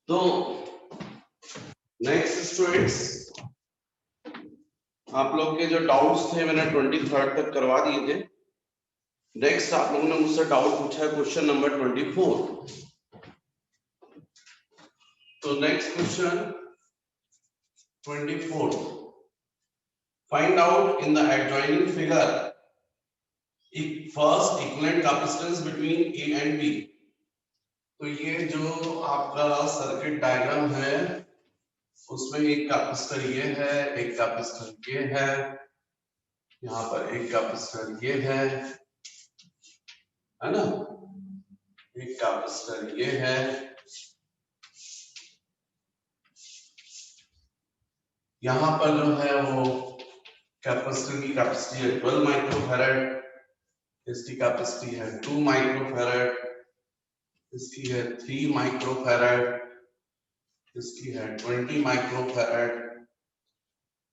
तो next students, आप लोग के जो डाउट्स थे मैंने 23rd तक करवा दिए थे। नेक्स्ट आप लोगों ने मुझसे डाउट पूछा है क्वेश्चन नंबर 24। तो next question 24, find out in the adjoining figure first equivalent capacitance between A and B. तो ये जो आपका सर्किट डायग्राम है उसमें एक कैपेसिटर ये है, एक कैपेसिटर ये है, यहाँ पर एक कैपेसिटर ये है ना, एक कैपेसिटर ये है, यहाँ पर जो है वो कैपेसिटर की कैपेसिटी है 12 माइक्रोफैराड, इसकी कैपेसिटी है 2 माइक्रोफैराड, इसकी है 3 माइक्रोफैराड, इसकी है 20 माइक्रोफैराड।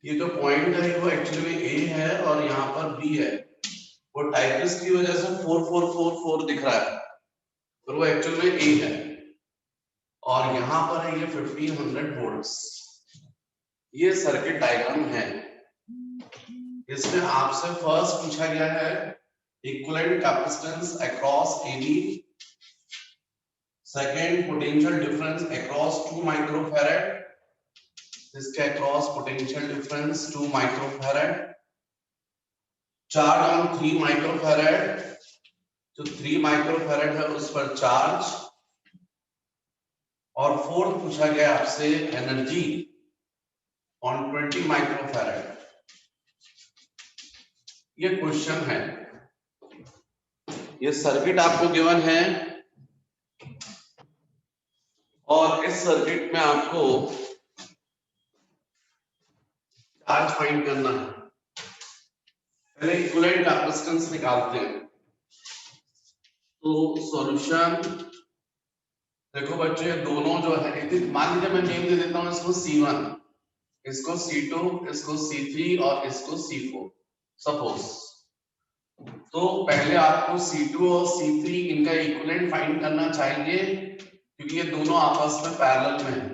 ये जो पॉइंट है वो एक्चुअली में ए है और यहाँ पर बी है। वो टाइपिस्ट की वजह से 4444 दिख रहा है और वो एक्चुअल में ए है। और यहाँ पर है ये 1500 वोल्ट्स। ये सर्किट डायग्राम है। इसमें आपसे फर्स्ट पूछा गया है equivalent capacitance across AB, second potential difference across 2 microfarad, इसके across potential difference 2 microfarad, charge on 3 microfarad, जो 3 माइक्रोफैराड है उस पर चार्ज, और फोर्थ पूछा गया आपसे एनर्जी ऑन 20 माइक्रोफैराड। ये क्वेश्चन है, ये सर्किट आपको गिवन है और इस सर्किट में आपको चार्ज फाइंड करना है। पहले इक्विवेलेंट कैपेसिटेंस निकालते हैं। तो सॉल्यूशन देखो बच्चों, ये दोनों जो है, मान लीजिए मैं नेम दे देता हूं इसको C1, इसको C2, इसको C3 और इसको C4 सपोज। तो पहले आपको C2 और C3 इनका इक्विवेलेंट फाइंड करना चाहिए क्योंकि ये दोनों आपस में पैरेलल में है।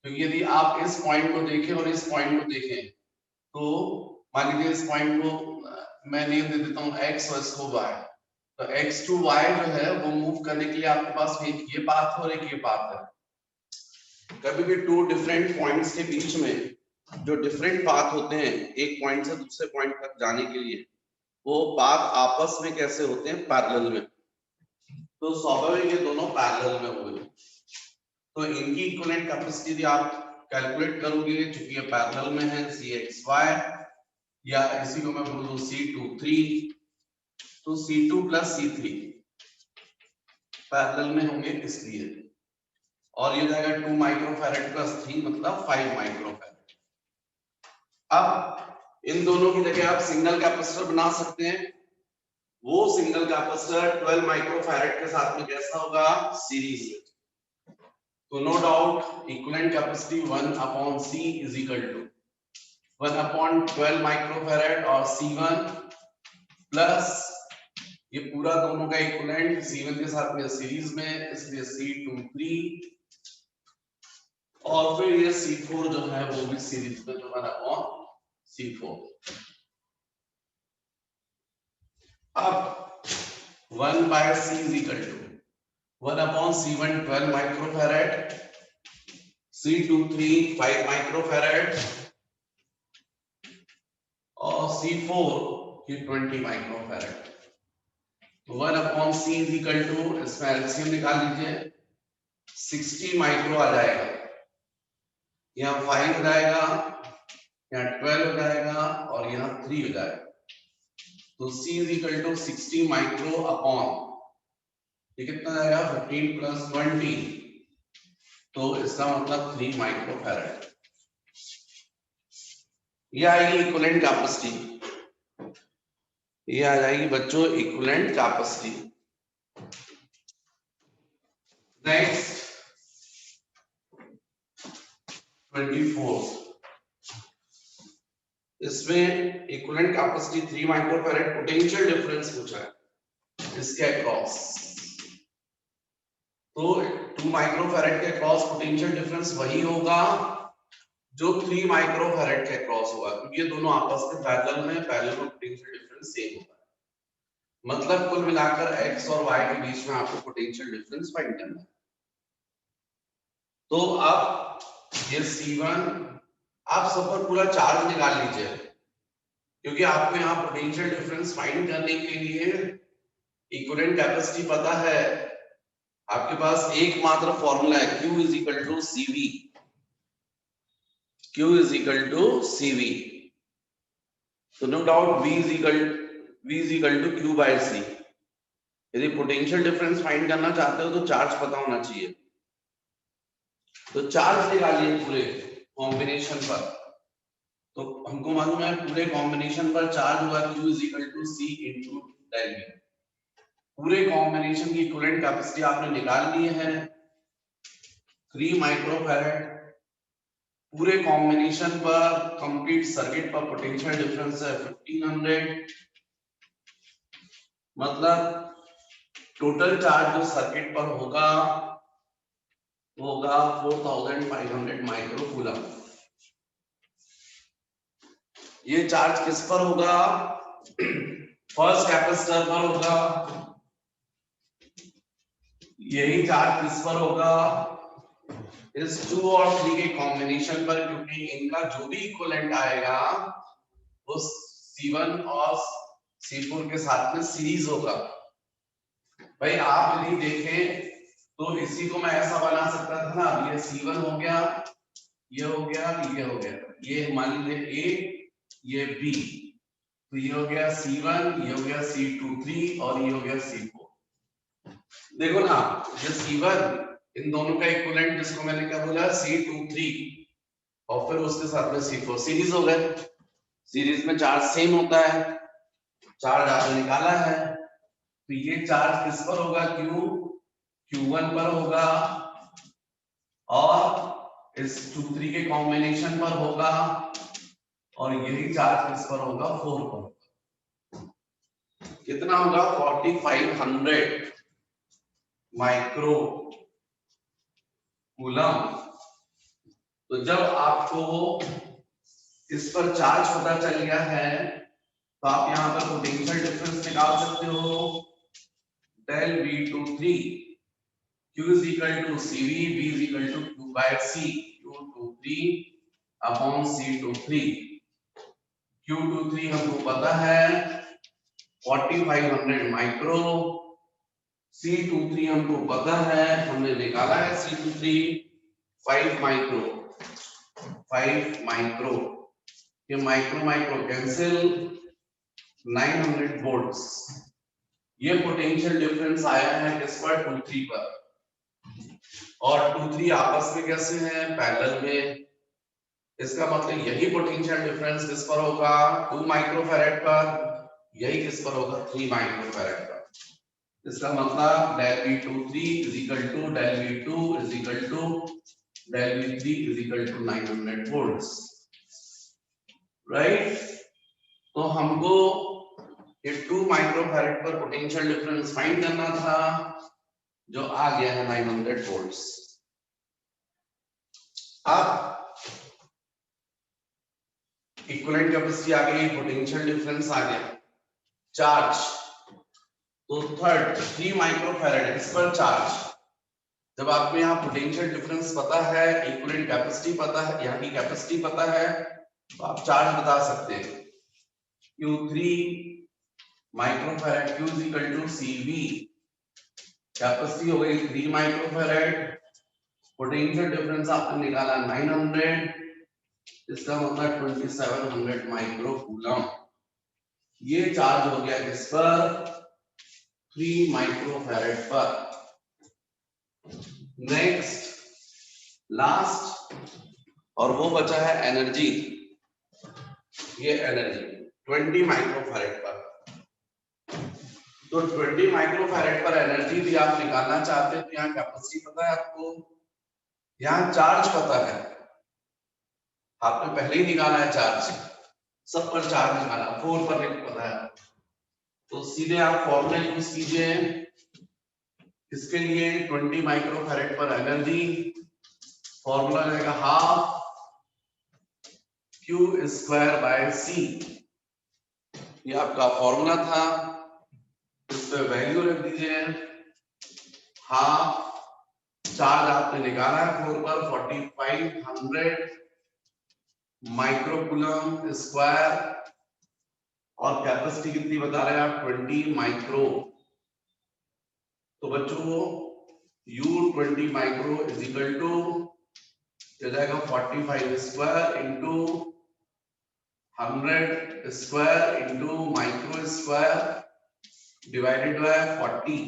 क्योंकि यदि आप इस पॉइंट को देखें और इस पॉइंट को देखें तो मान लीजिए इस पॉइंट को मैं नेम दे देता हूं x और इसको y। तो x to y जो है वो मूव करने के लिए आपके पास एक ये पाथ है और एक ये पाथ है। कभी भी टू डिफरेंट पॉइंट्स के बीच में जो डिफरेंट पाथ होते हैं एक पॉइंट से दूसरे पॉइंट तक जाने के लिए, वो पाथ आपस में कैसे होते हैं, पैरेलल में। तो स्वाभाविक ये दोनों पैरेलल में हुए, तो इनकी इक्विवेलेंट कैपेसिटी यदि आप कैलकुलेट करोगे क्योंकि ये पैरेलल में है CXY, या इसी को मैं बोल दूं C23, तो C2 प्लस C3 पैरेलल में होंगे इसलिए, और ये जाएगा 2 माइक्रोफैराड प्लस 3 मतलब 5 माइक्रोफैराड। अब इन दोनों की जगह आप सिंगल कैपेसिटर बना सकते हैं। वो सिंगल कैपेसिटर 12 माइक्रोफैराड के साथ में कैसा होगा, सीरीज में। तो no doubt equivalent capacity 1/C is equal to 1/12 microfarad और C1 प्लस ये पूरा दोनों का इक्विवेलेंट C1 के साथ में सीरीज में, इसलिए C23, और फिर ये C4 जो है वो भी सीरीज में जो 1/C4। अब 1/C is equal to 1/C1 12 microfarad, C23 5 microfarad और C4 ये 20 माइक्रोफैराड। तो 1/C इज इक्वल टू, इसमें एलसीएम निकाल लीजिए, 60 माइक्रो आ जाएगा, यहाँ 5 हो जाएगा, यहाँ 12 हो जाएगा और यहाँ 3 हो जाएगा। तो C is equal to 60 micro upon ये कितना आएगा 15 प्लस 20, तो इसका मतलब 3 माइक्रोफैराड। ये आएगी इक्विवेलेंट कैपेसिटी, ये आ जाएगी बच्चों इक्विवेलेंट कैपेसिटी। नेक्स्ट 24, इसमें equivalent capacity 3 microfarad, potential difference पूछा है इसके अक्रॉस। तो 2 माइक्रोफैरेड के क्रॉस पोटेंशियल डिफरेंस वही होगा जो 3 माइक्रोफैरेड के क्रॉस होगा, क्योंकि ये दोनों आपस में पैरेलल में पोटेंशियल डिफरेंस सेम होगा। मतलब कुल मिलाकर x और y के बीच में आपको पोटेंशियल डिफरेंस फाइंड करना है। तो अब ये C1 आप सब पर पूरा चार्ज निकाल लीजिए, क्योंकि आपको यहाँ पोटेंशियल डिफरेंस फाइंड करने के लिए इक्विवेलेंट कैपेसिटी पता है। आपके पास एकमात्र फॉर्मूला है Q is equal to CV। Q is equal to CV, तो no doubt V is equal to Q by C। यदि पोटेंशियल डिफरेंस फाइंड करना चाहते हो तो चार्ज पता होना चाहिए। तो चार्ज निकालिए पूरे कॉम्बिनेशन पर, तो हमको मालूम है पूरे कॉम्बिनेशन पर चार्ज होगा Q is equal to C into del V। पूरे कॉम्बिनेशन की इक्विवेलेंट कैपेसिटी आपने निकाल ली है 3 माइक्रोफैरेड। पूरे कॉम्बिनेशन पर कंप्लीट सर्किट पर पोटेंशियल डिफरेंस है 1500। मतलब टोटल चार्ज जो सर्किट पर होगा वो होगा 4500 माइक्रो कूलम। ये चार्ज किस पर होगा? फर्स्ट कैपेसिटर पर होगा। यही चार्ज किस पर होगा? इस 2 और 3 के कॉम्बिनेशन पर, क्योंकि इनका जो भी इक्विवेलेंट आएगा वो C1 और C4 के साथ में सीरीज होगा। भाई आप यदि देखें तो इसी को मैं ऐसा बना सकता था ना, ये C1 हो गया, ये हो गया, ये हो गया, ये मान लीजिए A, ये B, तो ये हो गया C1, ये हो गया C23 और ये हो गया C4। देखो ना, ये C1 इन दोनों का इक्विवेलेंट जिसको मैंने क्या बोला C23 और फिर उसके साथ में C4 सीरीज हो गए। सीरीज में चार्ज सेम होता है, चार्ज आपने निकाला है, तो ये चार्ज किस पर होगा? Q1 पर होगा और इस 2-3 के कॉम्बिनेशन पर होगा, और यही चार्ज किस पर होगा? 4 पर। कितना होगा? 4500 माइक्रो कूलम। तो जब आपको इस पर चार्ज पता चल गया है तो आप यहां पर पोटेंशियल डिफरेंस निकाल सकते हो। del V23 Q is equal to CV, V is equal to Q by C, Q23 upon C23। Q23 हमको पता है 4500 माइक्रो, C23 हमको पता है, हमने निकाला है C23 5 माइक्रो, 5 माइक्रो। ये माइक्रो माइक्रो कैंसिल, 900 वोल्ट्स। ये पोटेंशियल डिफरेंस आया है किस पर? 2-3 पर। और 2-3 आपस में कैसे हैं? पैरेलल में। इसका मतलब यही पोटेंशियल डिफरेंस किस पर होगा? 2 माइक्रोफैरेड पर। यही किस पर होगा? 3 माइक्रोफैरेड पर। इसका मतलब del V23 is equal to del V2 is equal to del V3 is equal to 900 volts, right? तो हमको ये 2 माइक्रोफैरेड पर पोटेंशियल डिफरेंस फाइंड करना था, जो आ गया है 900 वोल्ट्स। अब इक्विवेलेंट कैपेसिटी आ गई, पोटेंशियल डिफरेंस आ गया, चार्ज तो 3 माइक्रोफैरेड इस पर चार्ज। जब आपको यहाँ पोटेंशियल डिफरेंस पता है, इक्विवेलेंट कैपेसिटी पता है, यहाँ की कैपेसिटी पता है, तो आप चार्ज बता सकते हैं। Q3 microfarad, Q is equal to CV, capacity हो गई 3 माइक्रोफैरेड, पोटेंशियल डिफरेंस आपने निकाला 900, इसका मतलब 2700 माइक्रो कूलम। ये चार्ज हो गया किस पर? 3 माइक्रोफैरेड पर। नेक्स्ट लास्ट, और वो बचा है एनर्जी। ये एनर्जी 20 माइक्रोफैरेड पर। तो 20 माइक्रोफैरेड पर एनर्जी भी आप निकालना चाहते हैं तो यहाँ कैपेसिटी पता है आपको, यहाँ चार्ज पता है, आपने पहले ही निकाला है चार्ज, सब पर चार्ज निकाला, 4 पर नहीं पता है। तो सीधे आप फॉर्मूला यूज कीजिए, इसके लिए 20 माइक्रोफैरेड पर एनर्जी, फॉर्मूला रहेगा half Q square by C। ये आपका फॉर्मूला था, इस पे वैल्यू रख दीजिए। हाफ चार्ज आपने निकाला है फ्लोर पर 4500 माइक्रोकूलम स्क्वायर, और कैपेसिटी कितनी बता रहे हैं आप 20 माइक्रो। तो बच्चों U20 micro is equal to हो जाएगा 45 square into 100 square into micro square divided by 40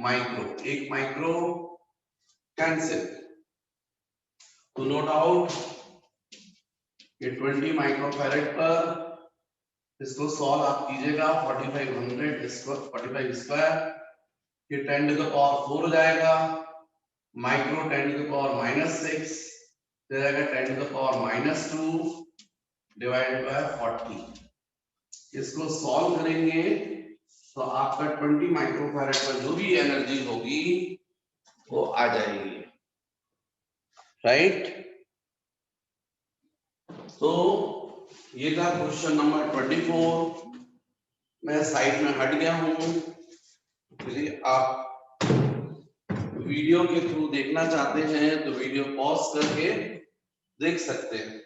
micro. एक माइक्रो कैंसिल, तो नो डाउट ये 20 माइक्रोफैरेड पर, इसको सॉल्व आप कीजिएगा 45 स्क्वायर, ये 10 टू द पावर 4 हो जाएगा, माइक्रो 10 टू द पावर -6 दे जाएगा 10 to the power -2 divided by 40। इसको सॉल्व करेंगे तो आपका 20 माइक्रोफैरेड पर जो भी एनर्जी होगी वो आ जाएगी, राइट। तो ये था क्वेश्चन नंबर 24। मैं साइड में हट गया हूं, यदि आप वीडियो के थ्रू देखना चाहते हैं तो वीडियो पॉज करके देख सकते हैं।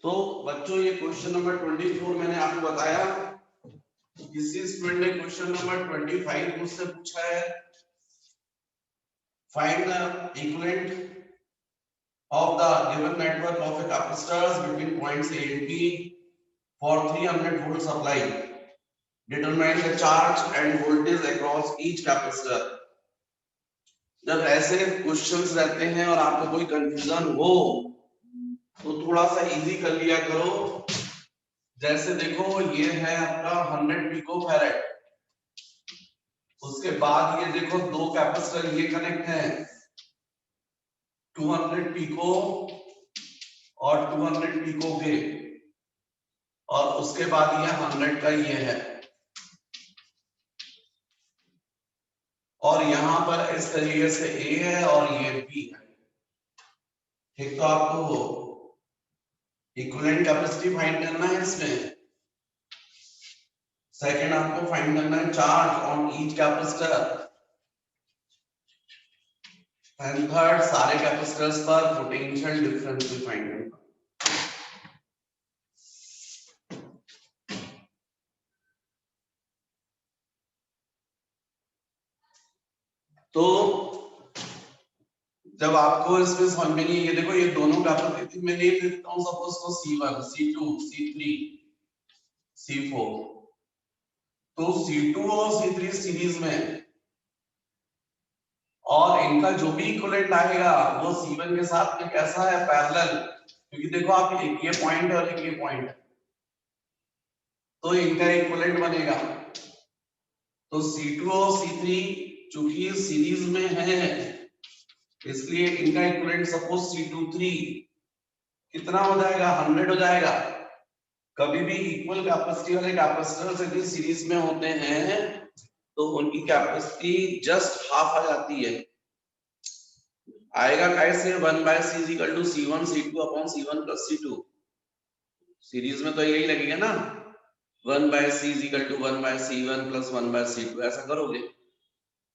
तो बच्चों ये क्वेश्चन नंबर 24 मैंने आपको बताया। किसी स्टूडेंट ने क्वेश्चन नंबर 25 मुझसे पूछा है, find the equivalent of the given network of a capacitors between points A and B for 300 volt supply. Determine the charge and voltage across each capacitor. जब ऐसे क्वेश्चंस रहते हैं और आपको कोई कंफ्यूजन हो तो थोड़ा सा इजी कर लिया करो। जैसे देखो ये है आपका 100 पिको फैरेड, उसके बाद ये देखो दो कैपेसिटर ये कनेक्ट है 200 पिको और 200 पिको के, और उसके बाद ये 100 का ये है, और यहां पर इस तरीके से A है और ये B है। ठीक, तो आपको इक्विवेलेंट कैपेसिटी फाइंड करना है इसमें। सेकंड आपको फाइंड करना है charge on each capacitor, and third सारे कैपेसिटर्स पर पोटेंशियल डिफरेंस भी फाइंड करना। तो जब आपको इसमें समझ में नहीं, ये देखो ये दोनों कैपेसिटी में नहीं लिखता हूं सपोज को C1 C2 C3 C4, तो C2 और C3 सीरीज में, और इनका जो भी इक्विवेलेंट आएगा वो C1 के साथ में कैसा है पैरेलल, क्योंकि देखो आप एक ये पॉइंट है और एक ये पॉइंट है, तो इनका इक्विवेलेंट बनेगा। तो C2 और C3 चूंकि सीरीज में है इसलिए इनका इक्विवेलेंट सपोज C23 कितना हो जाएगा 100 हो जाएगा। कभी भी इक्वल कैपेसिटी वाले कैपेसिटर्स यदि सीरीज में होते हैं तो उनकी कैपेसिटी जस्ट हाफ आ जाती है। आएगा कैसे 1/c = C1 C2 upon C1 + C2, series में तो यही लगेगा ना, 1/c = 1/C1 + 1/C2 ऐसा करोगे।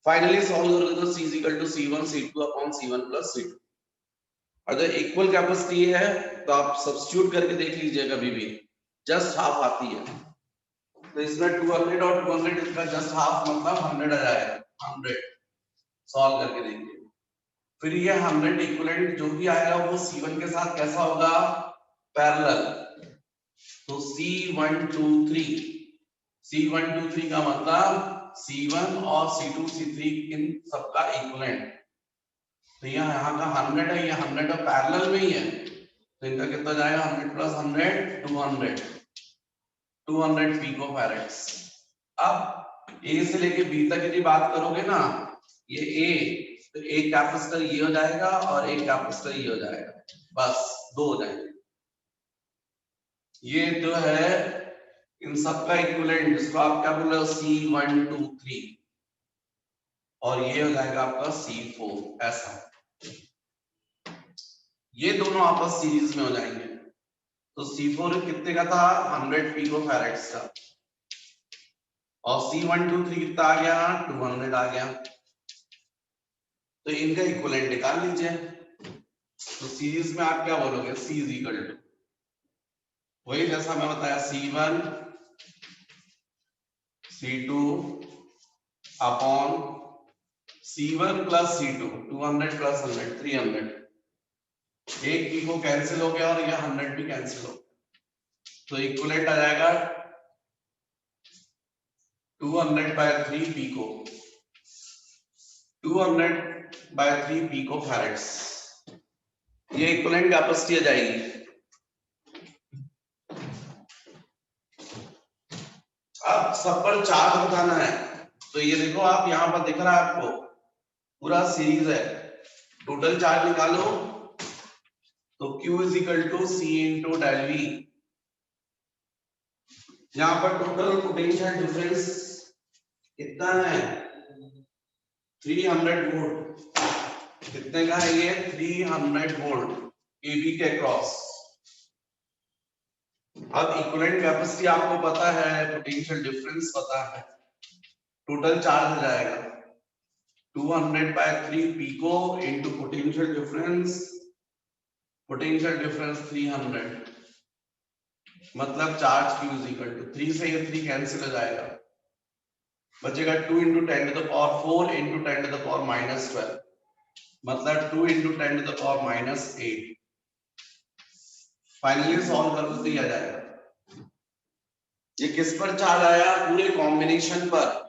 फाइनली सॉल्व करोगे तो c = C1 C2 upon C1 + C2। अगर इक्वल कैपेसिटी है तो आप सब्स्टिट्यूट करके देख लीजिए, कभी भी जस्ट हाफ आती है। तो इसमें 200 और 200 इसका जस्ट हाफ मतलब 100 आ जाएगा, 100 सॉल्व करके देखिए। फिर ये 100 इक्विवेलेंट जो भी आएगा वो C1 के साथ कैसा होगा पैरेलल, तो C123 का मतलब C1 और C2 C3 इन सबका इक्विवेलेंट। तो यहाँ का 100 है, ये 100 पैरेलल में ही है, तो इनका कितना जाएगा 100 + 100 200 पिकोफैरेड्स। अब A से लेके B तक यदि बात करोगे ना, ये A तो एक कैपेसिटर ये हो जाएगा और एक कैपेसिटर ये हो जाएगा, बस दो हो जाएंगे। ये जो है इन सबका इक्विवेलेंट, जिसको आप क्या बोल रहे हो, C1 2 3, और ये हो जाएगा आपका C4। ऐसा ये दोनों आपस सीरीज में हो जाएंगे। तो C4 कितने का था, 100 पिको फैरेड्स का, और C1 2 3 कितना आ गया, 200 आ गया। तो इनका इक्विवेलेंट निकाल लीजिए। तो सीरीज में आप क्या बोलोगे, C इज इक्वल टू वही जैसा मैं बताया, C1 C2 upon C1 plus C2, 200 plus 100 300। एक पिको कैंसिल हो गया और ये 100 भी कैंसिल हो गया, तो इक्विवेलेंट आ जाएगा 200/3 पिको, 200/3 पिको फैरेड्स। ये इक्विवेलेंट कैपेसिटी आ जाएगी। अब सब पर चार्ज बताना है, तो ये देखो आप यहाँ पर दिख रहा है आपको पूरा सीरीज है, टोटल चार्ज निकालो तो Q is equal to C into del V। यहाँ पर टोटल पोटेंशियल डिफरेंस कितना है, 300 वोल्ट। कितने का है ये, 300 वोल्ट AB के क्रॉस। अब इक्विवेलेंट कैपेसिटी आपको पता है, पोटेंशियल डिफरेंस पता है, टोटल चार्ज हो जाएगा 200/3 pico into potential difference, potential difference 300, मतलब charge Q is equal to 3 से ये 3 कैंसिल हो जाएगा, बचेगा 2 into 10 to the power 4 into 10 to the power -12, मतलब 2 into 10 to the power -8। Finally solve कर तो दिया जाएगा। ये किस पर चार्ज आया, पूरे कॉम्बिनेशन पर।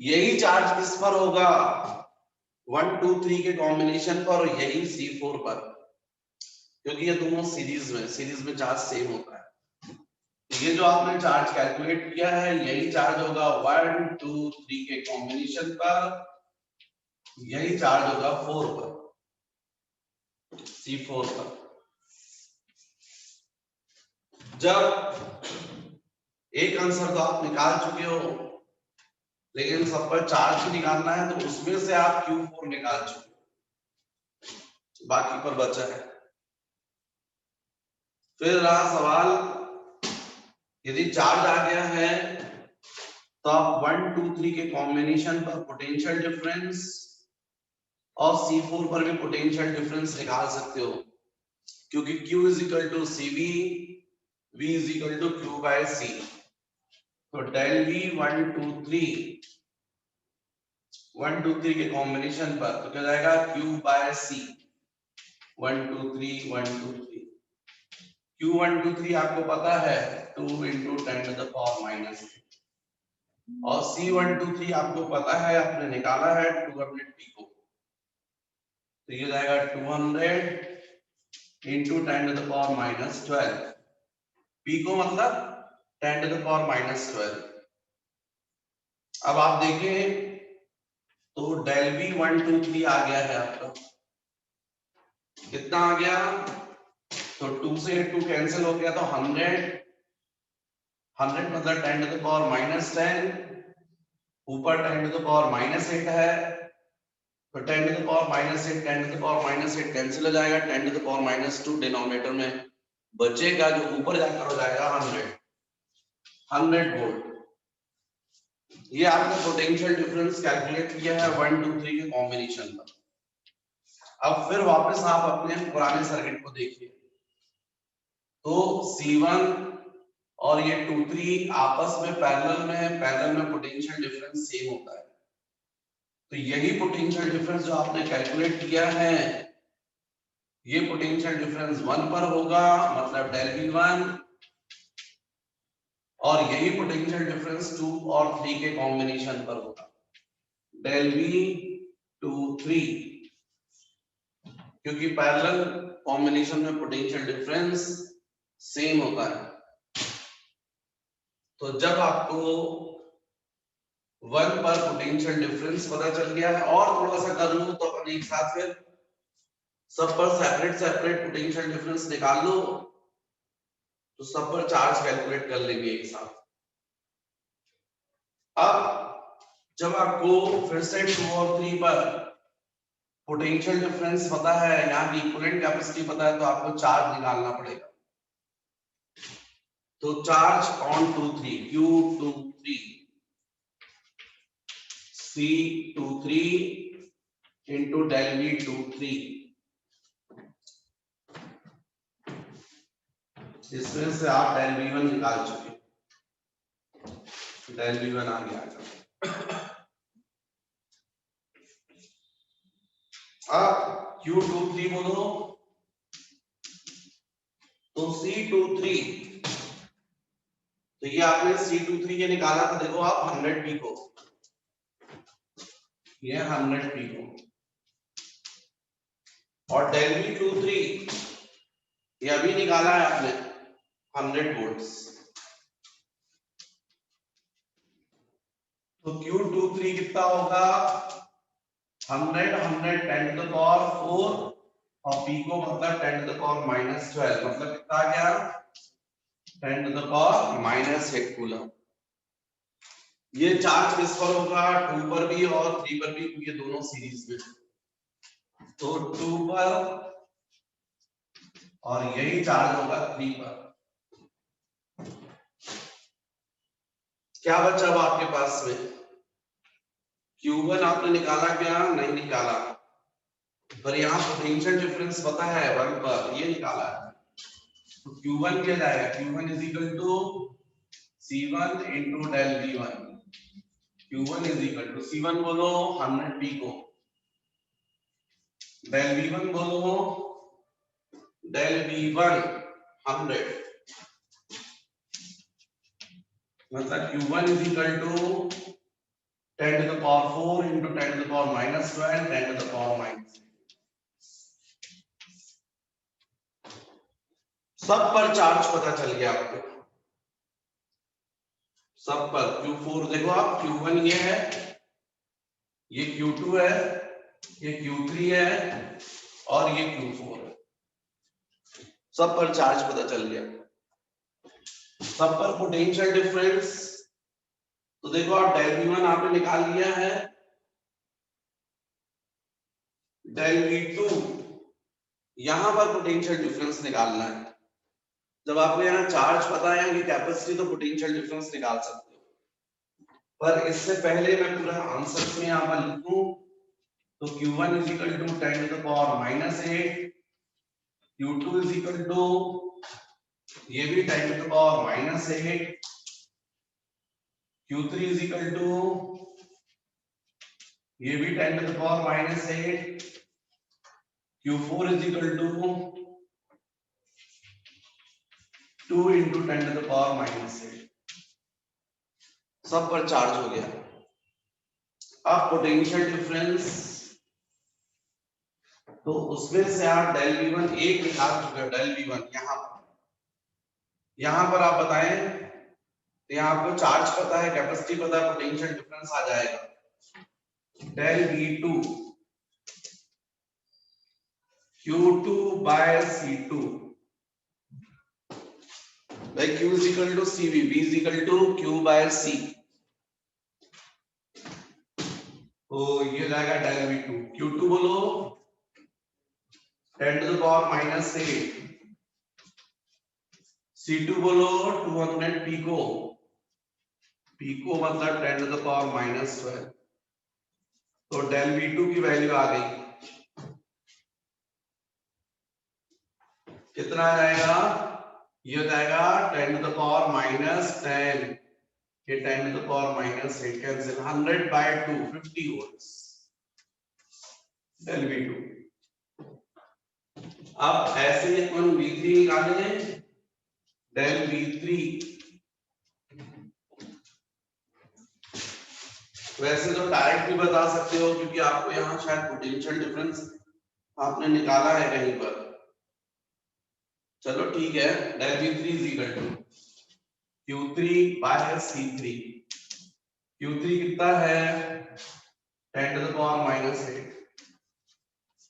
यही चार्ज किस पर होगा, 1 2 3 के कॉम्बिनेशन पर, और यही C4 पर, क्योंकि ये दोनों सीरीज में चार्ज सेम होता है। ये जो आपने चार्ज कैलकुलेट किया है, यही चार्ज होगा 1 2 3 के कॉम्बिनेशन पर, यही चार्ज होगा 4 पर, C4 पर। जब एक आंसर तो आप निकाल चुके हो, लेकिन सब पर चार्ज भी निकालना है, तो उसमें से आप Q4 निकाल चुके हो, बाकी पर बचा है। फिर रहा सवाल, यदि चार्ज आ गया है तो आप 1 2 3 के कॉम्बिनेशन पर पोटेंशियल डिफरेंस और C4 पर भी पोटेंशियल डिफरेंस निकाल सकते हो, क्योंकि Q is equal to CV, V is equal to Q/C। तो डेल V 1 2 3 के कॉम्बिनेशन पर तो क्या जाएगा, Q/C 1 2 3 1 2 3। Q1 2 3 आपको पता है 2 इंटू 10 टू द पावर -8, और C1 2 3 आपको पता है, आपने निकाला है 200 पिको, तो ये जाएगा 200 into 10 to the power -12। Pico मतलब 10 टू द पावर -12। अब आप देखें तो डेल V 1 2 3 आ गया है आपका, कितना आ गया, तो 2 से 2 कैंसिल हो गया, तो 100 मतलब 10 टू द पावर -10, ऊपर 10 टू द पावर -8 है, तो 10 to the power -8 10 to the power -8 cancel हो जाएगा, 10 टू द पावर -2 डिनोमिनेटर में बचेगा, जो ऊपर जाकर हो जाएगा 100 वोल्ट। ये आपने पोटेंशियल डिफरेंस कैलकुलेट किया है 1 2 3 के कॉम्बिनेशन पर। अब फिर वापस आप अपने पुराने सर्किट को देखिए, तो C1 और ये 2 3 आपस में पैरेलल में है, पैरेलल में पोटेंशियल डिफरेंस सेम होता है, तो यही पोटेंशियल डिफरेंस जो आपने कैलकुलेट किया है, ये पोटेंशियल डिफरेंस 1 पर होगा, मतलब डेल V1, और यही पोटेंशियल डिफरेंस 2 और 3 के कॉम्बिनेशन पर होगा, डेल V 2 3, क्योंकि पैरेलल कॉम्बिनेशन में पोटेंशियल डिफरेंस सेम होता है। तो जब आपको 1 पर पोटेंशियल डिफरेंस पता चल गया है। और थोड़ा सा कर लूं तो अपन एक साथ फिर सब पर सेपरेट पोटेंशियल डिफरेंस निकाल लो, तो सब पर चार्ज कैलकुलेट कर लेंगे एक साथ। अब जब आपको फिर से 2 और 3 पर पोटेंशियल डिफरेंस पता है, यहाँ की इक्विवेलेंट कैपेसिटी पता है, तो आपको चार्ज निकालना पड़ेगा। तो charge on 2,3 Q23 C23 into del V23, इसमें से आप del V1 निकाल चुके, del V1 आ गया। अब Q23 बोलो तो C23, तो ये आपने C23 के निकाला था, देखो आप 100 पिको, ये 100 पिको, और del V23 ये अभी निकाला है आपने 100 वोल्ट्स। तो Q23 कितना होगा 100 10 to the power 4 और पिको मतलब 10 to the power -12, मतलब कितना आ गया 10 to the power -8 कूलम। ये चार्ज किस पर होगा 2 पर भी और 3 पर भी, क्योंकि ये दोनों सीरीज में। तो 2 पर और यही चार्ज होगा 3 पर। क्या बचा अब आपके पास में, Q1 आपने निकाला क्या, नहीं निकाला, पर यहाँ पोटेंशियल डिफरेंस पता है 1 पर, ये निकाला है। तो Q1 क्या जाएगा, Q1 is equal to C1 into del V1, Q1 is equal to C1 बोलो 100 पिको, del V1 बोलो del V1 100, मतलब Q1 is equal to 10 to the power 4 into 10 to the power -12, 10 to the power -6। सब पर charge पता चल गया आपको, सब पर। Q4 देखो आप, Q1 ये है, ये Q2 है, ये Q3 है और ये Q4 है, सब पर चार्ज पता चल गया। सब पर पोटेंशियल डिफरेंस, तो देखो आप del V1 आपने निकाल लिया है, del V2 यहां पर पोटेंशियल डिफरेंस निकालना है। जब आपको यहाँ चार्ज पता है कि कैपेसिटी, तो पोटेंशियल डिफरेंस निकाल सकते हो, पर इससे पहले मैं पूरा आंसर में यहाँ पर लिखूं, तो Q1 is equal to 10 to the power -8, Q2 is equal to ये भी 10 to the power -8, Q3 is equal to ये भी 10 to the power -8, Q4 is equal to 2 into 10 to the power -8। सब पर चार्ज हो गया। अब पोटेंशियल डिफरेंस, तो उसमें से आप del V1 एक निकाल चुके हो, del V1 यहां पर आप बताएं, तो यहाँ आपको चार्ज पता है, कैपेसिटी पता है, पोटेंशियल डिफरेंस आ जाएगा del V2 Q2 by C2, भाई Q is equal to CV, V is equal to Q by C, तो ये जाएगा del V2, Q2 बोलो 10 to the power -8, C2 बोलो 200 पिको, पिको मतलब 10 to the power -12, तो del V2 की value आ गई, कितना आ जाएगा, ये हो जाएगा 10 to the power -10, ये 10 to the power -8 cancel, 100 by 2 50 volts del V2। अब ऐसे ही अपन V3 निकालेंगे, del V3 वैसे तो डायरेक्ट भी बता सकते हो, क्योंकि आपको यहाँ शायद पोटेंशियल डिफरेंस आपने निकाला है कहीं पर, चलो ठीक है, del V3 is equal to Q3 by C3, Q3 कितना है 10 to the power minus 8,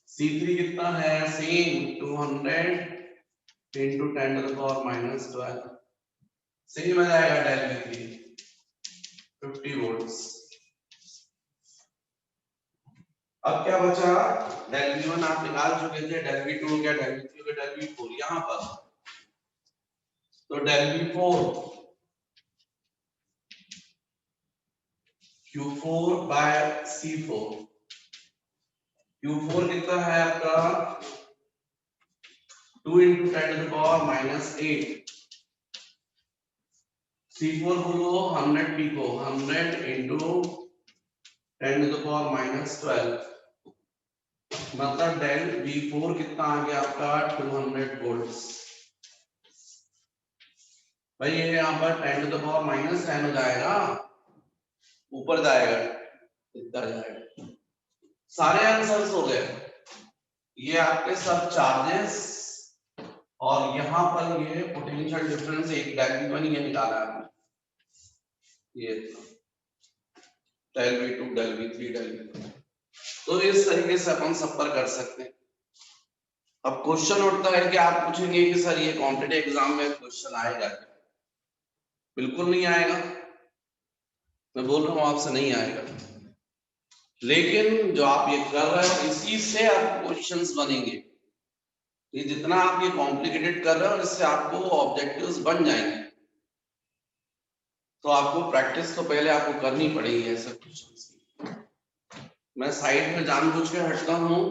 C3 कितना है same 200 into 10 to the power minus 12, same आ जाएगा डेल V3 50 वोल्ट्स। अब क्या बचा, डेल V1 आप निकाल चुके थे, डेल V2 हो गया, डेल V3 हो गया, डेल V4 यहाँ पर तो del V4 Q4 by C4, Q4 कितना है आपका 2 into 10 to the power minus 8, C4 बोलो 100 pico, 100 into 10 to the power minus 12, मतलब डेल V4 कितना आ गया आपका 200 वोल्ट्स। भाई ये यहाँ पर 10 to the power minus 10 हो जाएगा, ऊपर जाएगा इतना जाएगा। सारे आंसर्स हो गए, ये आपके सब चार्जेस और यहाँ पर ये पोटेंशियल डिफरेंस एक डेल V1 ये निकाला है, ये del V2 del V3 del V4, तो इस तरीके से अपन सब पर कर सकते हैं। अब क्वेश्चन उठता है कि आप पूछेंगे कि सर ये कॉम्पिटिटिव एग्जाम में क्वेश्चन आएगा क्या? बिल्कुल नहीं आएगा, मैं बोल रहा हूँ आपसे नहीं आएगा, लेकिन जो आप ये कर रहे हो इसी से आप क्वेश्चंस बनेंगे। ये जितना आप ये कॉम्प्लिकेटेड कर रहे हो इससे आपको ऑब्जेक्टिव्स बन जाएंगे, तो आपको प्रैक्टिस तो पहले आपको करनी पड़ेगी ऐसे क्वेश्चंस की। मैं साइड में जानबूझ के हटता हूँ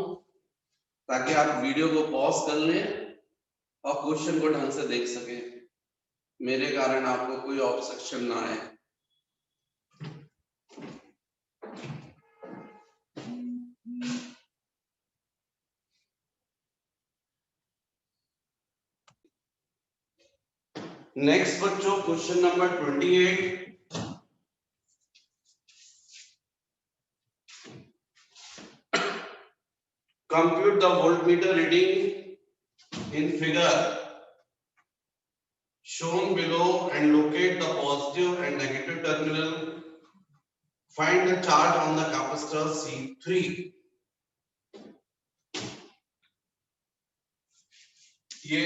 ताकि आप वीडियो को पॉज कर लें और क्वेश्चन को ढंग से देख सकें, मेरे कारण आपको कोई ऑब्स्ट्रक्शन ना आए। नेक्स्ट बच्चों question number 28, compute the voltmeter reading in figure shown below and locate the positive and negative terminal. Find the charge on the capacitor C3. ये